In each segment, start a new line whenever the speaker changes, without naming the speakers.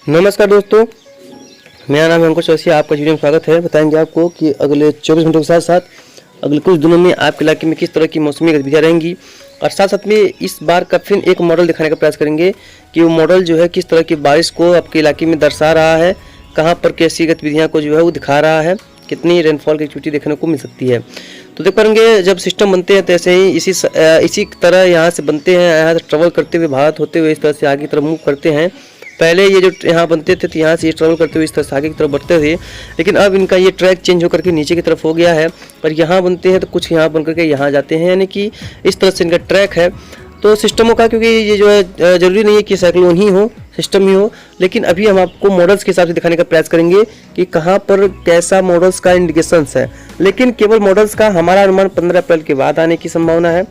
नमस्कार दोस्तों, मेरा नाम है अंकुश जोशी। आपका वीडियो में स्वागत है। बताएंगे आपको कि अगले 24 घंटों के साथ साथ अगले कुछ दिनों में आपके इलाके में किस तरह की मौसमी गतिविधियाँ रहेंगी, और साथ साथ में इस बार का फिर एक मॉडल दिखाने का प्रयास करेंगे कि वो मॉडल जो है किस तरह की बारिश को आपके इलाके में दर्शा रहा है, कहाँ पर कैसी गतिविधियाँ को जो है वो दिखा रहा है, कितनी रेनफॉल की एक्टिविटी देखने को मिल सकती है। तो देख पाएंगे जब सिस्टम बनते हैं तो ऐसे ही इसी तरह यहाँ से बनते हैं, यहाँ से ट्रेवल करते हुए भारत होते हुए इस तरह से आगे की तरफ मूव करते हैं। पहले ये जो यहाँ बनते थे तो यहाँ से ये ट्रेवल करते हुए इस तरह से आगे की तरफ बढ़ते थे, लेकिन अब इनका ये ट्रैक चेंज होकर के नीचे की तरफ हो गया है। और यहाँ बनते हैं तो कुछ यहाँ बन करके यहाँ जाते हैं, यानी कि इस तरह से इनका ट्रैक है। तो सिस्टमों का, क्योंकि ये जो है ज़रूरी नहीं है कि साइक्लोन ही हो, सिस्टम ही हो, लेकिन अभी हम आपको मॉडल्स के हिसाब से दिखाने का प्रयास करेंगे कि कहाँ पर कैसा मॉडल्स का इंडिकेशंस है। लेकिन केवल मॉडल्स का हमारा अनुमान 15 अप्रैल के बाद आने की संभावना है।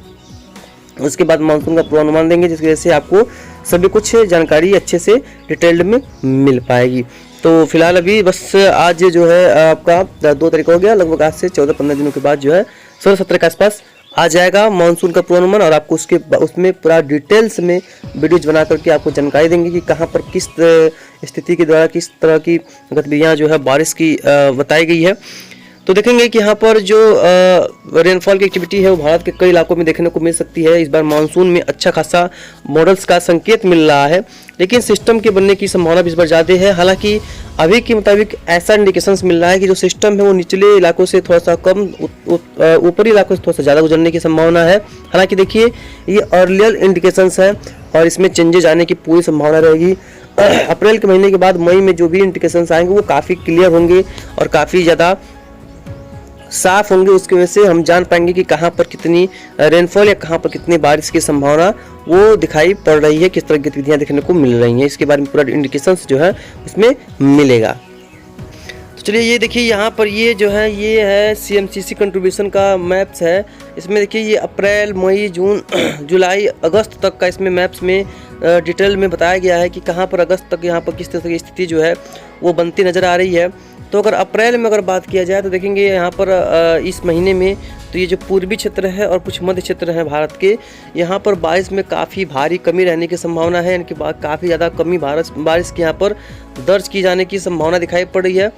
उसके बाद मानसून का पूर्वानुमान देंगे, जिसकी वजह से आपको सभी कुछ जानकारी अच्छे से डिटेल्ड में मिल पाएगी। तो फिलहाल अभी बस आज जो है आपका 2 तारीख हो गया, लगभग आज से 14-15 दिनों के बाद जो है 16-17 के आसपास आ जाएगा मानसून का पूर्वानुमान, और आपको उसमें पूरा डिटेल्स में वीडियोज बना करके आपको जानकारी देंगे कि कहाँ पर किस स्थिति के द्वारा किस तरह की गतिविधियाँ जो है बारिश की बताई गई है। तो देखेंगे कि यहाँ पर जो रेनफॉल की एक्टिविटी है वो भारत के कई इलाकों में देखने को मिल सकती है। इस बार मानसून में अच्छा खासा मॉडल्स का संकेत मिल रहा है, लेकिन सिस्टम के बनने की संभावना भी इस बार ज़्यादा है। हालांकि अभी के मुताबिक ऐसा इंडिकेशंस मिल रहा है कि जो सिस्टम है वो निचले इलाकों से थोड़ा सा कम, ऊपरी इलाकों से थोड़ा सा ज़्यादा गुजरने की संभावना है। हालांकि देखिए ये अर्लियर इंडिकेशंस है और इसमें चेंजेज आने की पूरी संभावना रहेगी। अप्रैल के महीने के बाद मई में जो भी इंडिकेशंस आएंगे वो काफ़ी क्लियर होंगे और काफ़ी ज़्यादा साफ होंगे। उसकी वजह से हम जान पाएंगे कि कहाँ पर कितनी रेनफॉल या कहाँ पर कितनी बारिश की संभावना वो दिखाई पड़ रही है, किस तरह की गतिविधियाँ देखने को मिल रही हैं, इसके बारे में पूरा इंडिकेशंस जो है उसमें मिलेगा। तो चलिए ये देखिए यहाँ पर ये जो है ये है CMCC कंट्रीब्यूशन का मैप्स है। इसमें देखिए ये अप्रैल, मई, जून, जुलाई, अगस्त तक का इसमें मैप्स में डिटेल में बताया गया है कि कहाँ पर अगस्त तक यहाँ पर किस तरह की स्थिति जो है वो बनती नज़र आ रही है। तो अगर अप्रैल में अगर बात किया जाए तो देखेंगे यहाँ पर इस महीने में तो ये जो पूर्वी क्षेत्र है और कुछ मध्य क्षेत्र है भारत के, यहाँ पर बारिश में काफ़ी भारी कमी रहने की संभावना है, यानी काफ़ी ज़्यादा कमी बारिश की यहाँ पर दर्ज की जाने की संभावना दिखाई पड़ रही है।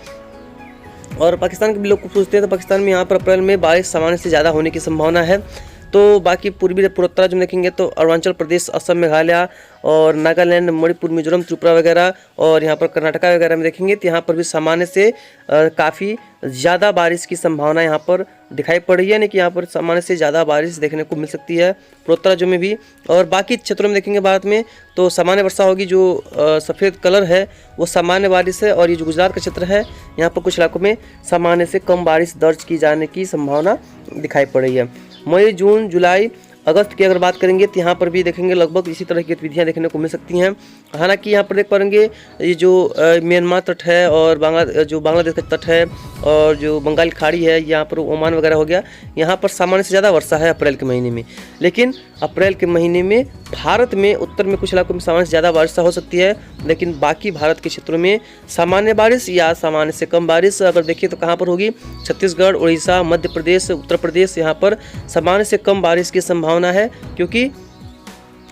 और पाकिस्तान के भी लोग को पूछते हैं तो पाकिस्तान में यहाँ पर अप्रैल में बारिश सामान्य से ज़्यादा होने की संभावना है। तो बाकी पूर्वी पूर्वोत्तर राज्य में देखेंगे तो अरुणाचल प्रदेश, असम, मेघालय और नागालैंड, मणिपुर, मिजोरम, त्रिपुरा वगैरह और यहाँ पर कर्नाटका वगैरह में देखेंगे तो यहाँ पर भी सामान्य से काफ़ी ज़्यादा बारिश की संभावना यहाँ पर दिखाई पड़ रही है, यानी कि यहाँ पर सामान्य से ज़्यादा बारिश देखने को मिल सकती है पूर्वोत्तर राज्यों में भी। और बाकी क्षेत्रों में देखेंगे भारत में तो सामान्य वर्षा होगी। जो सफ़ेद कलर है वो सामान्य बारिश है, और ये जो गुजरात का क्षेत्र है यहाँ पर कुछ इलाकों में सामान्य से कम बारिश दर्ज की जाने की संभावना दिखाई पड़ रही है। मई, जून, जुलाई, अगस्त की अगर बात करेंगे तो यहाँ पर भी देखेंगे लगभग इसी तरह की गतिविधियाँ देखने को मिल सकती हैं। हालांकि यहाँ पर देख पाएंगे ये जो म्यांमार तट है और बांग्लादेश का तट है और जो बंगाल की खाड़ी है, यहाँ पर ओमान वगैरह हो गया, यहाँ पर सामान्य से ज़्यादा वर्षा है अप्रैल के महीने में। लेकिन अप्रैल के महीने में भारत में उत्तर में कुछ इलाकों में सामान्य से ज़्यादा वर्षा हो सकती है, लेकिन बाकी भारत के क्षेत्रों में सामान्य बारिश या सामान्य से कम बारिश अगर देखिए तो कहाँ पर होगी, छत्तीसगढ़, उड़ीसा, मध्य प्रदेश, उत्तर प्रदेश, यहाँ पर सामान्य से कम बारिश की संभावना है। क्योंकि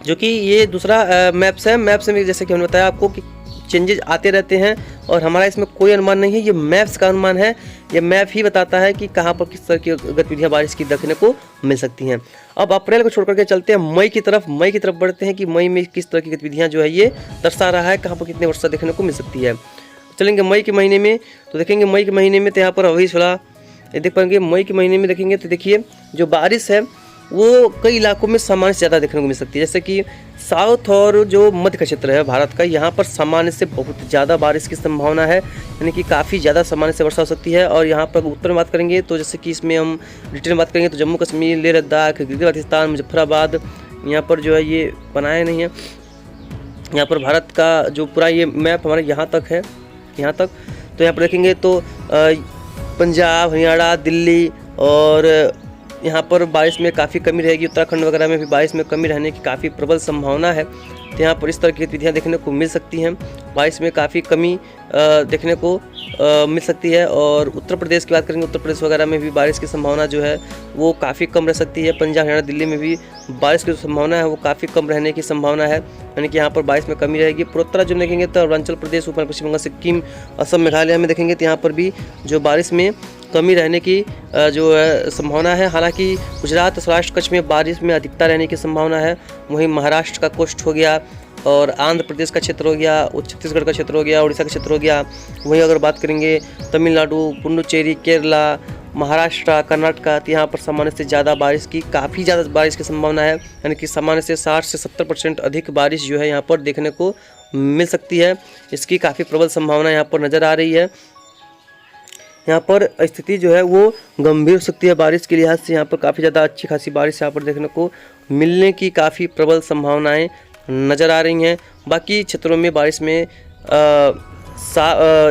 जो कि ये दूसरा मैप्स है, मैप्स में जैसे कि हमने बताया आपको कि चेंजेस आते रहते हैं और हमारा इसमें कोई अनुमान नहीं है, ये मैप्स का अनुमान है। ये मैप ही बताता है कि कहाँ पर किस तरह की गतिविधियाँ बारिश की देखने को मिल सकती हैं। अब अप्रैल को छोड़ करके चलते हैं मई की तरफ बढ़ते हैं कि मई में किस तरह की गतिविधियाँ जो है ये दर्शा रहा है, कहाँ पर कितनी वर्षा देखने को मिल सकती है। चलेंगे मई के महीने में तो देखेंगे मई के महीने में तो यहाँ पर अभी थोड़ा देख पाएंगे। मई के महीने में देखेंगे तो देखिए जो बारिश है वो कई इलाकों में सामान्य से ज़्यादा देखने को मिल सकती है, जैसे कि साउथ और जो मध्य का क्षेत्र है भारत का, यहाँ पर सामान्य से बहुत ज़्यादा बारिश की संभावना है, यानी कि काफ़ी ज़्यादा सामान्य से वर्षा हो सकती है। और यहाँ पर उत्तर में बात करेंगे तो जैसे कि इसमें हम डिटेल में बात करेंगे तो जम्मू कश्मीर, लेह लद्दाख, गिलगित बाल्टिस्तान, मुजफ्फराबाद, यहाँ पर जो है ये बनाया नहीं है। यहाँ पर भारत का जो पूरा ये मैप हमारे यहाँ तक है, यहाँ तक तो यहाँ पर देखेंगे तो पंजाब, हरियाणा, दिल्ली और यहाँ पर बारिश में काफ़ी कमी रहेगी। उत्तराखंड वगैरह में भी बारिश में कमी रहने की काफ़ी प्रबल संभावना है। तो यहाँ पर इस तरह की गतिविधियाँ देखने को मिल सकती हैं। बारिश में काफ़ी कमी देखने को मिल सकती है। और उत्तर प्रदेश की बात करेंगे, उत्तर प्रदेश वगैरह में भी बारिश की संभावना जो है वो काफ़ी कम रह सकती है। पंजाब, हरियाणा, दिल्ली में भी बारिश की जो संभावना है वो काफ़ी कम रहने की संभावना है, यानी कि यहाँ पर बारिश में कमी रहेगी। पूर्वोत्तर राज्यों में देखेंगे तो अरुणाचल प्रदेश, ऊपर पश्चिम बंगाल, सिक्किम, असम, मेघालय में देखेंगे तो यहाँ पर भी जो बारिश में कमी रहने की जो है संभावना है। हालांकि गुजरात, सौराष्ट्र, कच्छ में बारिश में अधिकता रहने की संभावना है। वहीं महाराष्ट्र का कोस्ट हो गया और आंध्र प्रदेश का क्षेत्र हो गया, छत्तीसगढ़ का क्षेत्र हो गया, उड़ीसा का क्षेत्र हो गया। वहीं अगर बात करेंगे तमिलनाडु, पुडुचेरी, केरला, महाराष्ट्र, कर्नाटका, तो यहाँ पर सामान्य से ज़्यादा बारिश की, काफ़ी ज़्यादा बारिश की संभावना है, यानी कि सामान्य से 60 से 70% अधिक बारिश जो है यहाँ पर देखने को मिल सकती है। इसकी काफ़ी प्रबल संभावना यहाँ पर नज़र आ रही है। यहाँ पर स्थिति जो है वो गंभीर हो सकती है बारिश के लिहाज से। यहाँ पर काफ़ी ज़्यादा अच्छी खासी बारिश यहाँ पर देखने को मिलने की काफ़ी प्रबल संभावनाएं नज़र आ रही हैं। बाकी क्षेत्रों में बारिश में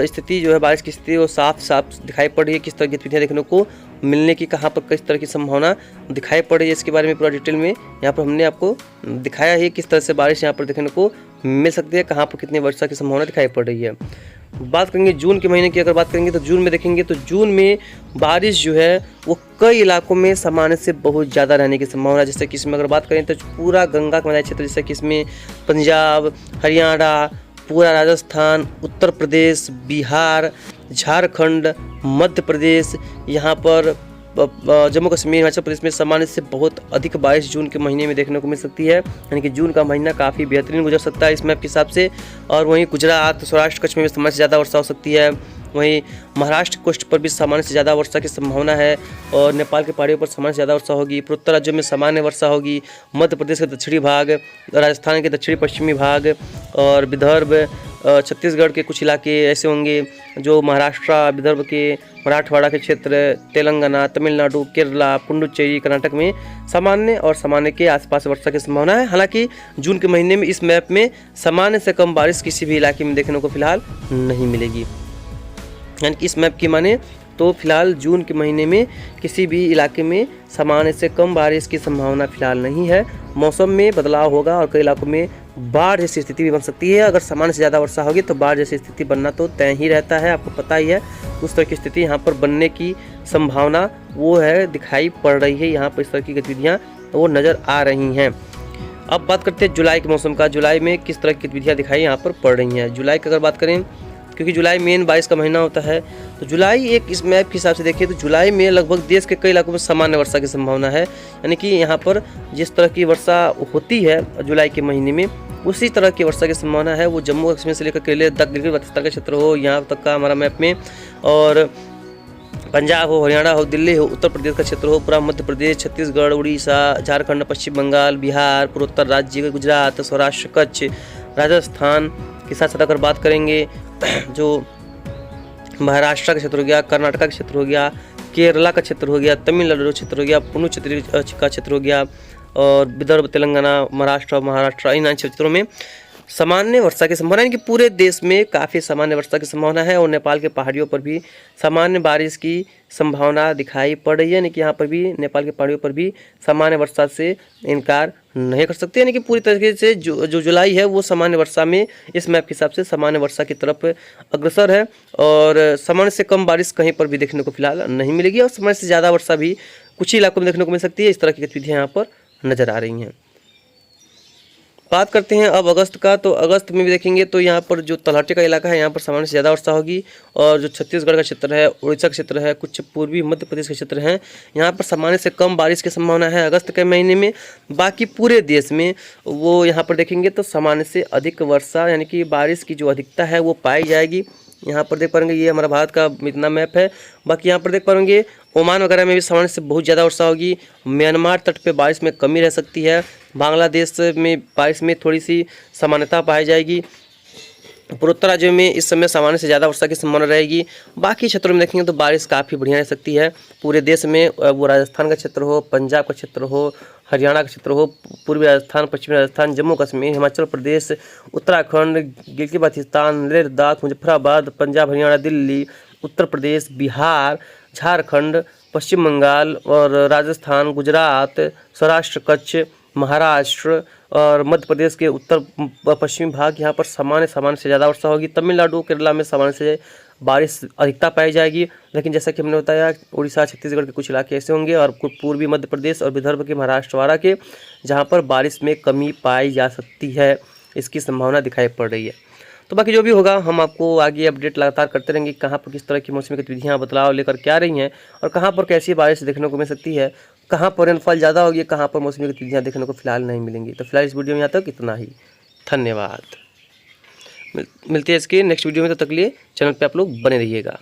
स्थिति जो है, बारिश की स्थिति वो साफ दिखाई पड़ रही है। किस तरह की गतिविधियाँ देखने को मिलने की, कहाँ पर किस तरह की संभावना दिखाई पड़ रही है, इसके बारे में पूरा डिटेल में यहाँ पर हमने आपको दिखाया है किस तरह से बारिश यहाँ पर देखने को मिल सकती है, कहाँ पर कितनी वर्षा की संभावना दिखाई पड़ रही है। बात करेंगे जून के महीने की, अगर बात करेंगे तो जून में देखेंगे तो जून में बारिश जो है वो कई इलाकों में सामान्य से बहुत ज़्यादा रहने की संभावना है। जैसे कि इसमें अगर बात करें तो पूरा गंगा का मैदानी क्षेत्र, जैसे कि इसमें पंजाब, हरियाणा, पूरा राजस्थान, उत्तर प्रदेश, बिहार, झारखंड, मध्य प्रदेश, यहाँ पर जम्मू कश्मीर, हिमाचल प्रदेश में सामान्य से बहुत अधिक बारिश जून के महीने में देखने को मिल सकती है। यानी कि जून का महीना काफ़ी बेहतरीन गुजर सकता है इस मैप के हिसाब से। और वहीं गुजरात, सौराष्ट्र, कच्छ में भी सामान्य से ज़्यादा वर्षा हो सकती है। वहीं महाराष्ट्र कोस्ट पर भी सामान्य से ज़्यादा वर्षा की संभावना है और नेपाल के पहाड़ियों पर सामान्य से ज़्यादा वर्षा होगी। पूर्वोत्तर राज्यों में सामान्य वर्षा होगी। मध्य प्रदेश के दक्षिणी भाग, राजस्थान के दक्षिणी पश्चिमी भाग और विदर्भ, छत्तीसगढ़ के कुछ इलाके ऐसे होंगे जो महाराष्ट्र, विदर्भ के मराठवाड़ा के क्षेत्र, तेलंगाना, तमिलनाडु, केरला, पुडुचेरी, कर्नाटक में सामान्य और सामान्य के आसपास वर्षा की संभावना है। हालांकि जून के महीने में इस मैप में सामान्य से कम बारिश किसी भी इलाके में देखने को फिलहाल नहीं मिलेगी। यानी कि इस मैप की माने तो फिलहाल जून के महीने में किसी भी इलाके में सामान्य से कम बारिश की संभावना फिलहाल नहीं है। मौसम में बदलाव होगा और कई इलाकों में बाढ़ जैसी स्थिति भी बन सकती है। अगर सामान्य से ज़्यादा वर्षा होगी तो बाढ़ जैसी स्थिति बनना तो तय ही रहता है, आपको पता ही है। उस तरह की स्थिति यहाँ पर बनने की संभावना वो है, दिखाई पड़ रही है। यहाँ पर इस तरह की गतिविधियाँ वो नज़र आ रही हैं। अब बात करते हैं जुलाई के मौसम का। जुलाई में किस तरह की गतिविधियाँ दिखाई यहाँ पर पड़ रही हैं। जुलाई की अगर बात करें, क्योंकि जुलाई मेन बारिश का महीना होता है, तो जुलाई एक इस मैप के हिसाब से देखिए तो जुलाई में लगभग देश के कई इलाकों में सामान्य वर्षा की संभावना है। यानी कि यहाँ पर जिस तरह की वर्षा होती है जुलाई के महीने में, उसी तरह की वर्षा की संभावना है। वो जम्मू कश्मीर से लेकर केरल तक, गिलगित बाल्टिस्तान का क्षेत्र हो, यहाँ तक का हमारा मैप में, और पंजाब हो, हरियाणा हो, दिल्ली हो, उत्तर प्रदेश का क्षेत्र हो, पूरा मध्य प्रदेश, छत्तीसगढ़, उड़ीसा, झारखंड, पश्चिम बंगाल, बिहार, पूर्वोत्तर राज्य, गुजरात, सौराष्ट्र, कच्छ, राजस्थान के साथ साथ अगर बात करेंगे जो महाराष्ट्र का क्षेत्र हो गया, कर्नाटक का क्षेत्र हो गया, केरला का क्षेत्र हो गया, तमिलनाडु क्षेत्र हो गया, पुडुचेरी का क्षेत्र हो गया, और विदर्भ, तेलंगाना, महाराष्ट्र, इन क्षेत्रों में सामान्य वर्षा की संभावना है कि पूरे देश में काफ़ी सामान्य वर्षा की संभावना है। और नेपाल के पहाड़ियों पर भी सामान्य बारिश की संभावना दिखाई पड़ रही है। यानी कि यहाँ पर भी नेपाल के पहाड़ियों पर भी सामान्य वर्षा से इनकार नहीं कर सकते। यानी कि पूरी तरीके से जो जुलाई है वो सामान्य वर्षा में इस मैप के हिसाब से सामान्य वर्षा की तरफ अग्रसर है। और सामान्य से कम बारिश कहीं पर भी देखने को फिलहाल नहीं मिलेगी और सामान्य से ज़्यादा वर्षा भी कुछ ही इलाकों में देखने को मिल सकती है। इस तरह की गतिविधियाँ यहाँ पर नज़र आ रही हैं। बात करते हैं अब अगस्त का, तो अगस्त में भी देखेंगे तो यहाँ पर जो तलहटी का इलाका है यहाँ पर सामान्य से ज़्यादा वर्षा होगी। और जो छत्तीसगढ़ का क्षेत्र है, उड़ीसा का क्षेत्र है, कुछ पूर्वी मध्य प्रदेश के क्षेत्र हैं, यहाँ पर सामान्य से कम बारिश की संभावना है अगस्त के महीने में। बाकी पूरे देश में वो यहाँ पर देखेंगे तो सामान्य से अधिक वर्षा, यानी कि बारिश की जो अधिकता है वो पाई जाएगी। यहाँ पर देख पाएंगे ये हमारा भारत का इतना मैप है। बाकी यहाँ पर देख पाएंगे ओमान वगैरह में भी सामान्य से बहुत ज़्यादा वर्षा होगी। म्यांमार तट पे बारिश में कमी रह सकती है। बांग्लादेश में बारिश में थोड़ी सी सामान्यता पाई जाएगी। पूर्वोत्तर राज्यों में इस समय सामान्य से ज़्यादा वर्षा की संभावना रहेगी। बाकी क्षेत्रों में देखेंगे तो बारिश काफ़ी बढ़िया रह सकती है पूरे देश में। वो राजस्थान का क्षेत्र हो, पंजाब का क्षेत्र हो, हरियाणा का क्षेत्र हो, पूर्वी राजस्थान, पश्चिमी राजस्थान, जम्मू कश्मीर, हिमाचल प्रदेश, उत्तराखंड, गिलगित बाल्टिस्तान, लेह लद्दाख, मुजफ्फराबाद, पंजाब, हरियाणा, दिल्ली, उत्तर प्रदेश, बिहार, झारखंड, पश्चिम बंगाल और राजस्थान, गुजरात, सौराष्ट्र, कच्छ, महाराष्ट्र और मध्य प्रदेश के उत्तर पश्चिमी भाग यहाँ पर सामान्य से ज़्यादा वर्षा होगी। तमिलनाडु केरला में सामान्य से बारिश अधिकता पाई जाएगी। लेकिन जैसा कि हमने बताया, उड़ीसा छत्तीसगढ़ के कुछ इलाके ऐसे होंगे और कुछ पूर्वी मध्य प्रदेश और विदर्भ के महाराष्ट्रवाड़ा के जहाँ पर बारिश में कमी पाई जा सकती है, इसकी संभावना दिखाई पड़ रही है। तो बाकी जो भी होगा हम आपको आगे अपडेट लगातार करते रहेंगे, कहाँ पर किस तरह की मौसमी गतिविधियाँ बदलाव लेकर के आ रही हैं और कहाँ पर कैसी बारिश देखने को मिल सकती है, कहाँ पर रेनफॉल ज़्यादा होगी, कहाँ पर मौसमी गतिविधियाँ देखने को फिलहाल नहीं मिलेंगी। तो फिलहाल इस वीडियो में यहाँ तक इतना ही। धन्यवाद। मिलते हैं इसके नेक्स्ट वीडियो में, तब तक के लिए चैनल पे आप लोग बने रहिएगा।